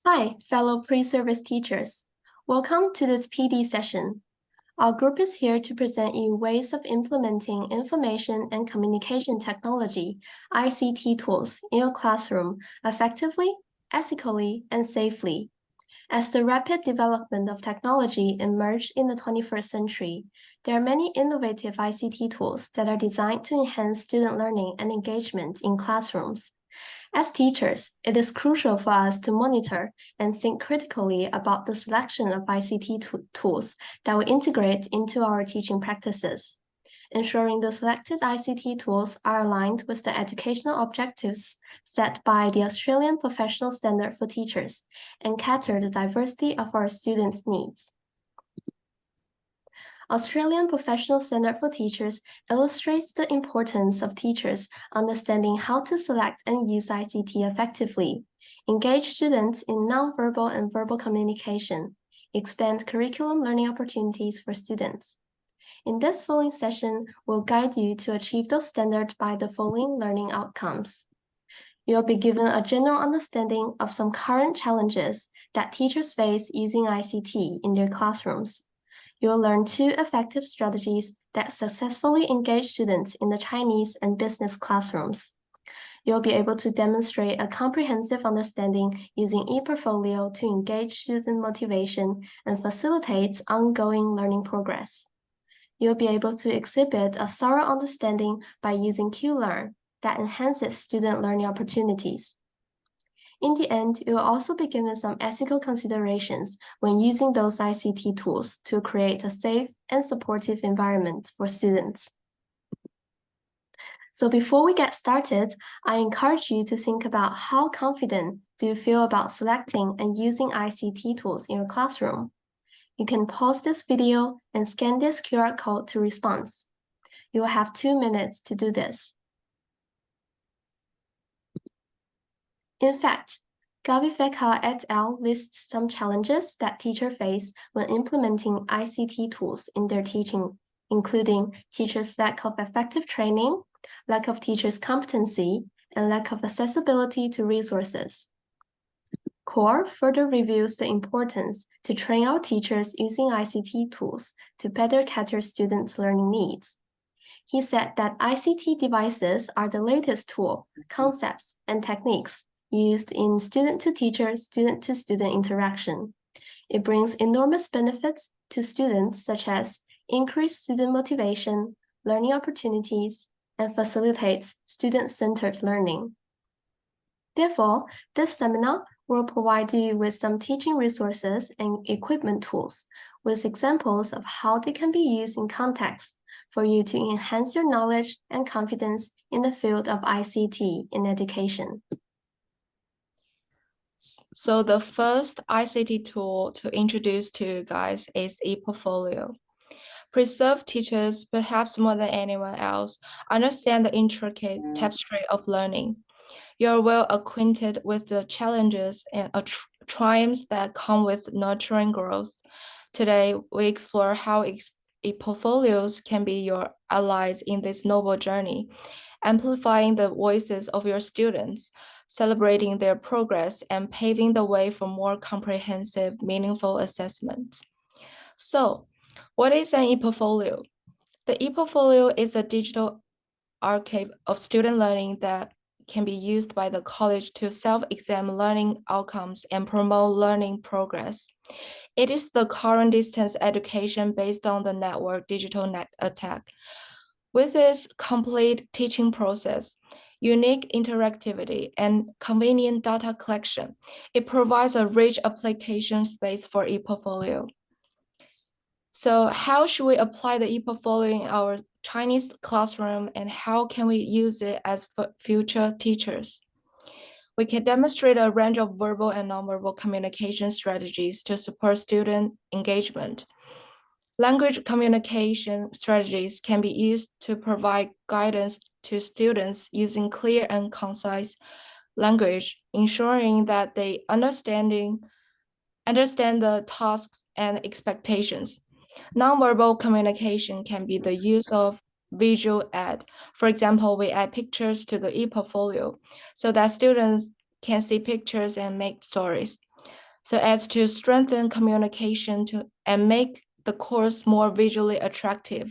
Hi, fellow pre-service teachers. Welcome to this PD session. Our group is here to present you ways of implementing information and communication technology, ICT tools, in your classroom effectively, ethically, and safely. As the rapid development of technology emerged in the 21st century, there are many innovative ICT tools that are designed to enhance student learning and engagement in classrooms. As teachers, it is crucial for us to monitor and think critically about the selection of ICT tools that will integrate into our teaching practices. Ensuring the selected ICT tools are aligned with the educational objectives set by the Australian Professional Standard for Teachers and cater the diversity of our students' needs. Australian Professional Standard for Teachers illustrates the importance of teachers understanding how to select and use ICT effectively, engage students in nonverbal and verbal communication, expand curriculum learning opportunities for students. In this following session, we'll guide you to achieve those standards by the following learning outcomes. You'll be given a general understanding of some current challenges that teachers face using ICT in their classrooms. You'll learn 2 effective strategies that successfully engage students in the Chinese and business classrooms. You'll be able to demonstrate a comprehensive understanding using e-portfolio to engage student motivation and facilitates ongoing learning progress. You'll be able to exhibit a thorough understanding by using QLearn that enhances student learning opportunities. In the end, you will also be given some ethical considerations when using those ICT tools to create a safe and supportive environment for students. So before we get started, I encourage you to think about how confident do you feel about selecting and using ICT tools in your classroom. You can pause this video and scan this QR code to respond. You will have 2 minutes to do this. In fact, Gavifeka et al. Lists some challenges that teachers face when implementing ICT tools in their teaching, including teachers' lack of effective training, lack of teachers' competency, and lack of accessibility to resources. CORE further reviews the importance to train our teachers using ICT tools to better cater students' learning needs. He said that ICT devices are the latest tool, concepts, and techniques used in student-to-teacher, student-to-student interaction. It brings enormous benefits to students such as increased student motivation, learning opportunities, and facilitates student-centered learning. Therefore, this seminar will provide you with some teaching resources and equipment tools with examples of how they can be used in context for you to enhance your knowledge and confidence in the field of ICT in education. So the first ICT tool to introduce to you guys is ePortfolio. Preserve teachers, perhaps more than anyone else, understand the intricate tapestry of learning. You're well acquainted with the challenges and triumphs that come with nurturing growth. Today, we explore how ePortfolios can be your allies in this noble journey, amplifying the voices of your students, celebrating their progress, and paving the way for more comprehensive, meaningful assessment. So, what is an ePortfolio? The ePortfolio is a digital archive of student learning that can be used by the college to self-examine learning outcomes and promote learning progress. It is the current distance education based on the network digital net attack. With its complete teaching process, unique interactivity, and convenient data collection, it provides a rich application space for ePortfolio. So how should we apply the ePortfolio in our Chinese classroom, and how can we use it as future teachers? We can demonstrate a range of verbal and nonverbal communication strategies to support student engagement. Language communication strategies can be used to provide guidance to students using clear and concise language, ensuring that they understand the tasks and expectations. Nonverbal communication can be the use of visual aid. For example, we add pictures to the ePortfolio so that students can see pictures and make stories. so as to strengthen communication and make the course more visually attractive.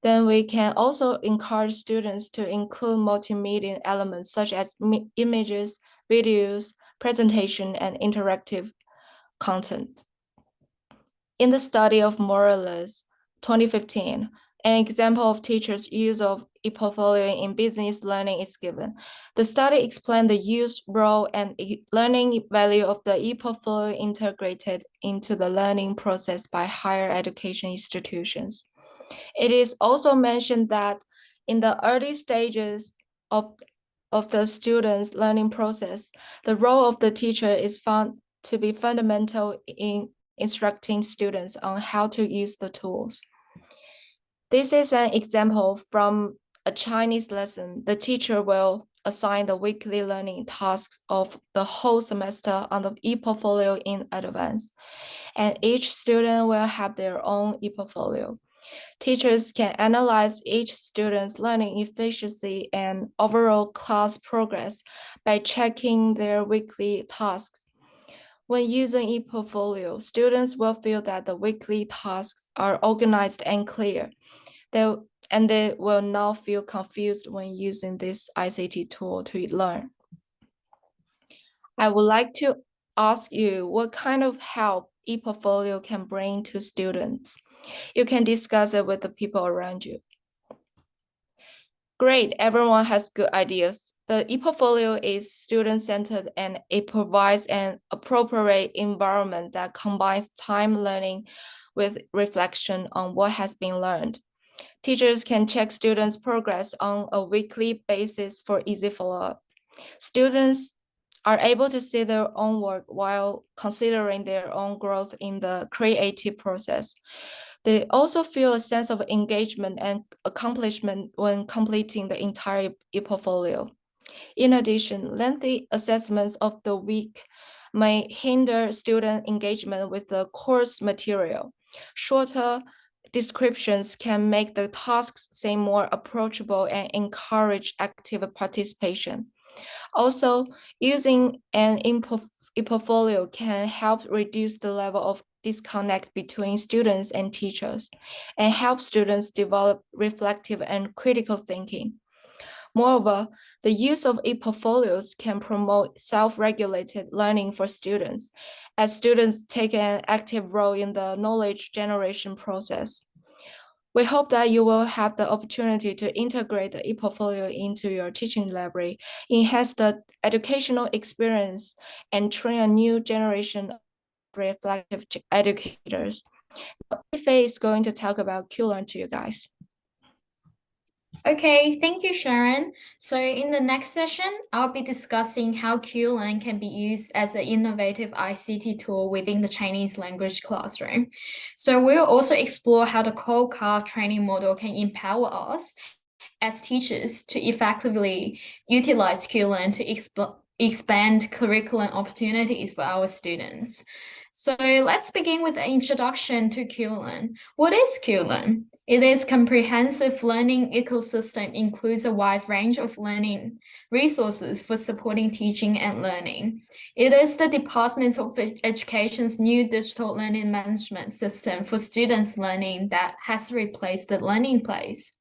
Then we can also encourage students to include multimedia elements such as images, videos, presentation, and interactive content. In the study of Morales, 2015, an example of teachers' use of e-portfolio in business learning is given. The study explained the use, role, and learning value of the e-portfolio integrated into the learning process by higher education institutions. It is also mentioned that in the early stages of the student's learning process, the role of the teacher is found to be fundamental in instructing students on how to use the tools. This is an example from a Chinese lesson. The teacher will assign the weekly learning tasks of the whole semester on the e-portfolio in advance, and each student will have their own e-portfolio. Teachers can analyze each student's learning efficiency and overall class progress by checking their weekly tasks. When using e-portfolio, students will feel that the weekly tasks are organized and clear. They will not feel confused when using this ICT tool to learn. I would like to ask you what kind of help e-portfolio can bring to students. You can discuss it with the people around you. Great, everyone has good ideas. The e-portfolio is student-centered and it provides an appropriate environment that combines time learning with reflection on what has been learned. Teachers can check students' progress on a weekly basis for easy follow-up. Students are able to see their own work while considering their own growth in the creative process. They also feel a sense of engagement and accomplishment when completing the entire e-portfolio. In addition, lengthy assessments of the week may hinder student engagement with the course material. Shorter descriptions can make the tasks seem more approachable and encourage active participation. Also, using an e-portfolio can help reduce the level of disconnect between students and teachers and help students develop reflective and critical thinking. Moreover, the use of e-portfolios can promote self-regulated learning for students, as students take an active role in the knowledge generation process. We hope that you will have the opportunity to integrate the e-portfolio into your teaching library, enhance the educational experience, and train a new generation of reflective educators. Fei is going to talk about QLearn to you guys. Okay, thank you, Sharon. So in the next session, I'll be discussing how QLearn can be used as an innovative ICT tool within the Chinese language classroom. So we'll also explore how the cold card training model can empower us as teachers to effectively utilize QLearn to expand curriculum opportunities for our students. So let's begin with the introduction to QLearn. What is QLearn? It is a comprehensive learning ecosystem, includes a wide range of learning resources for supporting teaching and learning. It is the Department of Education's new digital learning management system for students learning that has replaced the learning place.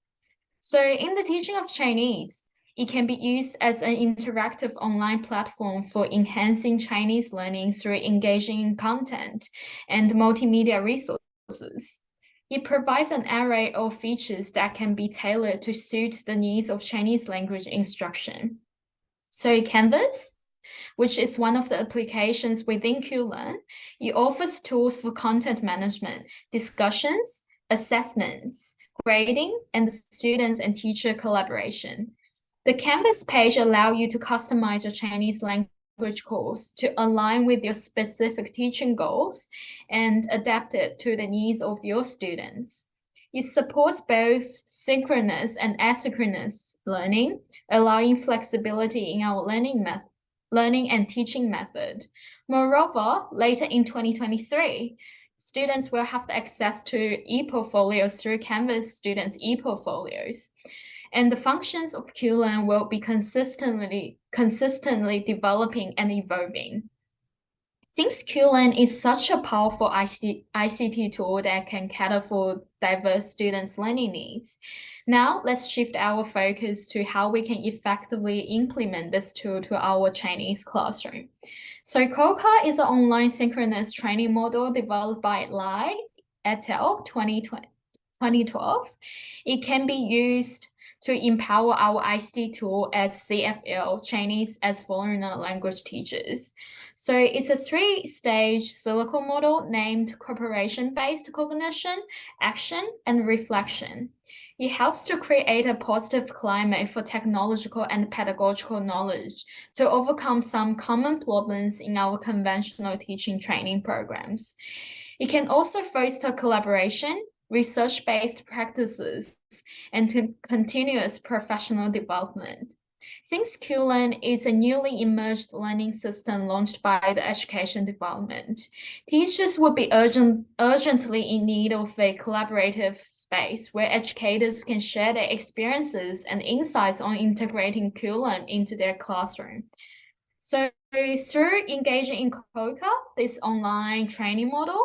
So in the teaching of Chinese, it can be used as an interactive online platform for enhancing Chinese learning through engaging in content and multimedia resources. It provides an array of features that can be tailored to suit the needs of Chinese language instruction. So Canvas, which is one of the applications within QLearn, it offers tools for content management, discussions, assessments, grading, and students and teacher collaboration. The Canvas page allows you to customize your Chinese language course to align with your specific teaching goals and adapt it to the needs of your students. It supports both synchronous and asynchronous learning, allowing flexibility in our learning and teaching method. Moreover, later in 2023, students will have access to e-portfolios through Canvas students' e-portfolios. And the functions of QLearn will be consistently developing and evolving. Since QLearn is such a powerful ICT tool that can cater for diverse students' learning needs, now let's shift our focus to how we can effectively implement this tool to our Chinese classroom. So COCA is an online synchronous training model developed by Lai et al. 2012. It can be used to empower our ICT tool as CFL, Chinese as foreign language teachers. So it's a three-stage silicon model named cooperation-based cognition, action, and reflection. It helps to create a positive climate for technological and pedagogical knowledge to overcome some common problems in our conventional teaching training programs. It can also foster collaboration, research-based practices, and continuous professional development. Since QLearn is a newly emerged learning system launched by the Education Department, teachers would be urgently in need of a collaborative space where educators can share their experiences and insights on integrating QLearn into their classroom. So through engaging in COCA, this online training model,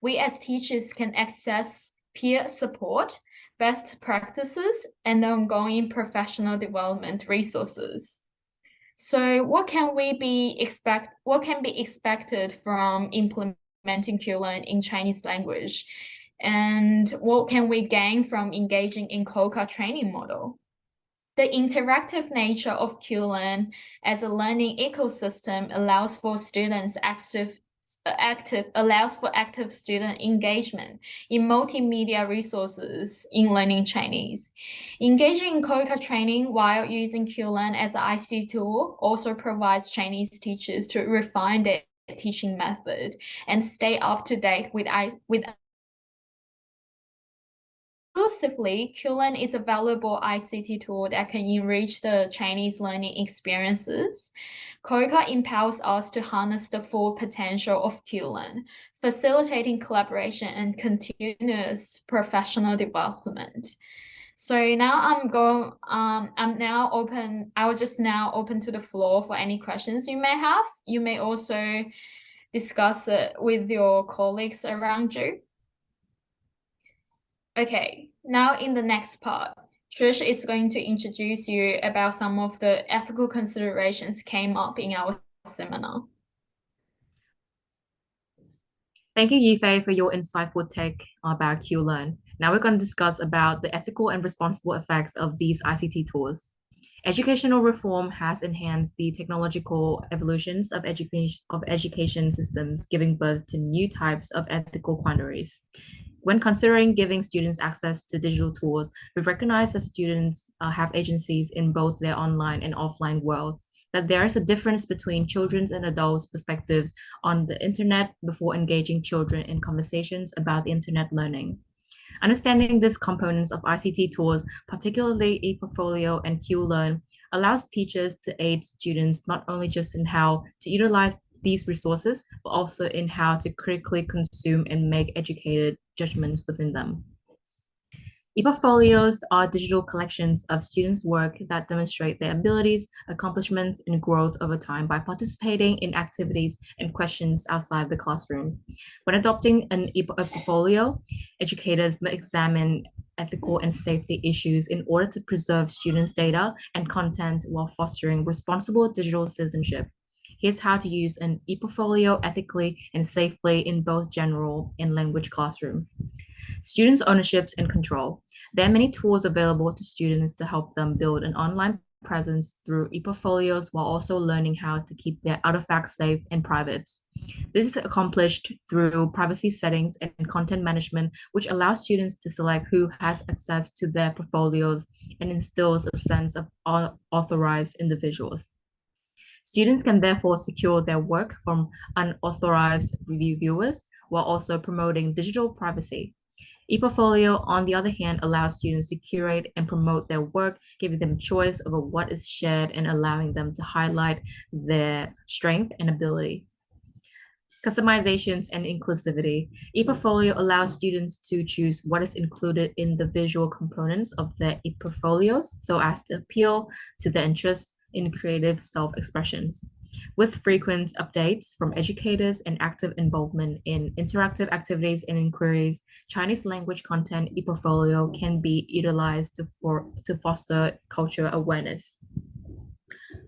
we as teachers can access peer support, best practices, and ongoing professional development resources. So what can be expected from implementing QLearn in Chinese language? And what can we gain from engaging in COCA training model? The interactive nature of QLearn as a learning ecosystem allows for active student engagement in multimedia resources in learning Chinese. Engaging in COCA training while using QLearn as an ICT tool also provides Chinese teachers to refine their teaching method and stay up to date with Exclusively, QLearn is a valuable ICT tool that can enrich the Chinese learning experiences. COCA empowers us to harness the full potential of QLearn, facilitating collaboration and continuous professional development. So now I was just now open to the floor for any questions you may have. You may also discuss it with your colleagues around you. Okay, now in the next part, Trish is going to introduce you about some of the ethical considerations came up in our seminar. Thank you, Yifei, for your insightful take about QLearn. Now we're going to discuss about the ethical and responsible effects of these ICT tools. Educational reform has enhanced the technological evolutions of education systems, giving birth to new types of ethical quandaries. When considering giving students access to digital tools, we recognize that students have agencies in both their online and offline worlds, that there is a difference between children's and adults' perspectives on the internet before engaging children in conversations about the internet learning. Understanding these components of ICT tools, particularly ePortfolio and QLearn, allows teachers to aid students not only just in how to utilize these resources, but also in how to critically consume and make educated judgments within them. E-portfolios are digital collections of students' work that demonstrate their abilities, accomplishments, and growth over time by participating in activities and questions outside the classroom. When adopting an e-portfolio, educators may examine ethical and safety issues in order to preserve students' data and content while fostering responsible digital citizenship. Here's how to use an e-portfolio ethically and safely in both general and language classroom. Students' ownerships and control. There are many tools available to students to help them build an online presence through e-portfolios while also learning how to keep their artifacts safe and private. This is accomplished through privacy settings and content management, which allows students to select who has access to their portfolios and instills a sense of authorized individuals. Students can therefore secure their work from unauthorized reviewers while also promoting digital privacy. ePortfolio, on the other hand, allows students to curate and promote their work, giving them choice over what is shared and allowing them to highlight their strength and ability. Customizations and inclusivity. ePortfolio allows students to choose what is included in the visual components of their ePortfolios so as to appeal to their interests in creative self-expressions. With frequent updates from educators and active involvement in interactive activities and inquiries, Chinese language content e-portfolio can be utilized to foster cultural awareness.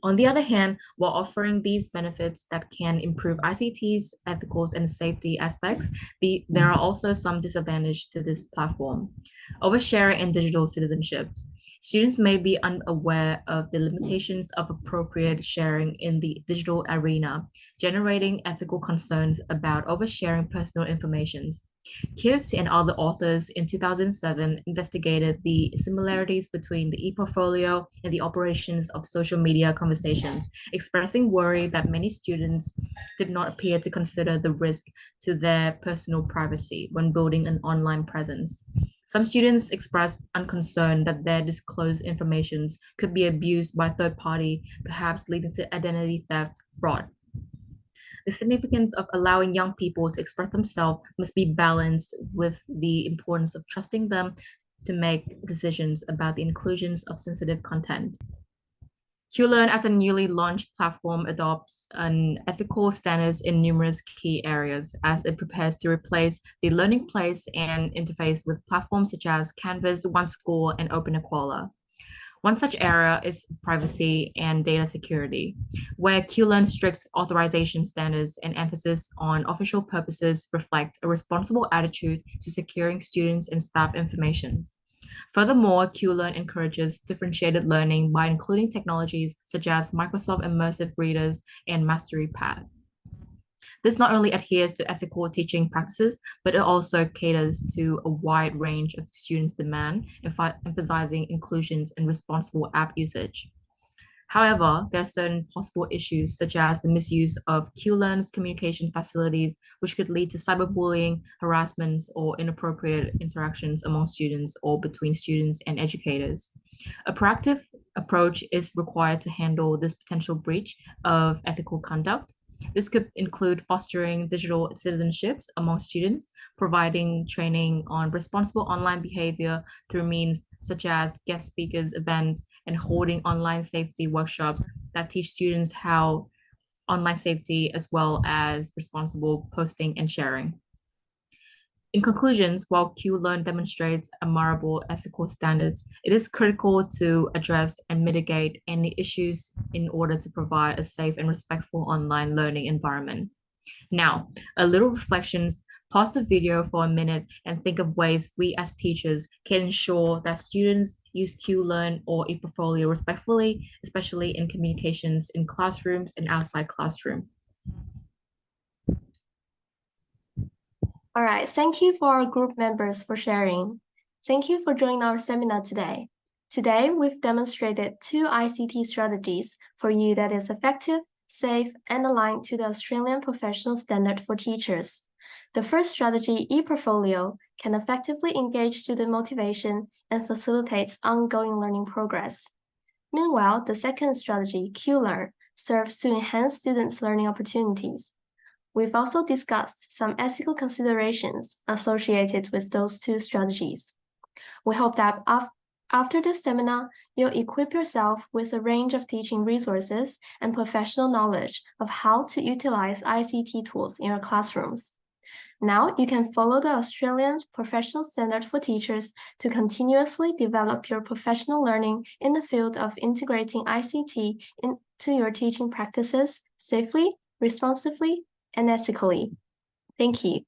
On the other hand, while offering these benefits that can improve ICT's ethical and safety aspects, there are also some disadvantages to this platform. Oversharing and digital citizenships. Students may be unaware of the limitations of appropriate sharing in the digital arena, generating ethical concerns about oversharing personal information. Kift and other authors in 2007 investigated the similarities between the e-portfolio and the operations of social media conversations, expressing worry that many students did not appear to consider the risk to their personal privacy when building an online presence. Some students expressed unconcern that their disclosed information could be abused by third party, perhaps leading to identity theft, fraud. The significance of allowing young people to express themselves must be balanced with the importance of trusting them to make decisions about the inclusions of sensitive content. QLearn, as a newly launched platform, adopts an ethical standards in numerous key areas as it prepares to replace the learning place and interface with platforms such as Canvas, OneSchool, and OpenEquala. One such area is privacy and data security, where QLearn's strict authorization standards and emphasis on official purposes reflect a responsible attitude to securing students and staff information. Furthermore, QLearn encourages differentiated learning by including technologies such as Microsoft Immersive Readers and Mastery Pad. This not only adheres to ethical teaching practices, but it also caters to a wide range of students' demand, emphasizing inclusions and responsible app usage. However, there are certain possible issues, such as the misuse of QLearn's communication facilities, which could lead to cyberbullying, harassment, or inappropriate interactions among students or between students and educators. A proactive approach is required to handle this potential breach of ethical conduct. This could include fostering digital citizenships among students, providing training on responsible online behavior through means such as guest speakers, events, and holding online safety workshops that teach students how online safety as well as responsible posting and sharing. In conclusions, while QLearn demonstrates admirable ethical standards, it is critical to address and mitigate any issues in order to provide a safe and respectful online learning environment. Now, a little reflections. Pause the video for a minute and think of ways we as teachers can ensure that students use QLearn or e-portfolio respectfully, especially in communications in classrooms and outside classroom. All right, thank you for our group members for sharing. Thank you for joining our seminar today. Today, we've demonstrated 2 ICT strategies for you that is effective, safe, and aligned to the Australian Professional Standard for Teachers. The first strategy, e-portfolio, can effectively engage student motivation and facilitates ongoing learning progress. Meanwhile, the second strategy, QLearn, serves to enhance students' learning opportunities. We've also discussed some ethical considerations associated with those 2 strategies. We hope that after this seminar, you'll equip yourself with a range of teaching resources and professional knowledge of how to utilize ICT tools in your classrooms. Now, you can follow the Australian Professional Standard for Teachers to continuously develop your professional learning in the field of integrating ICT into your teaching practices safely, responsively, and ethically. Thank you.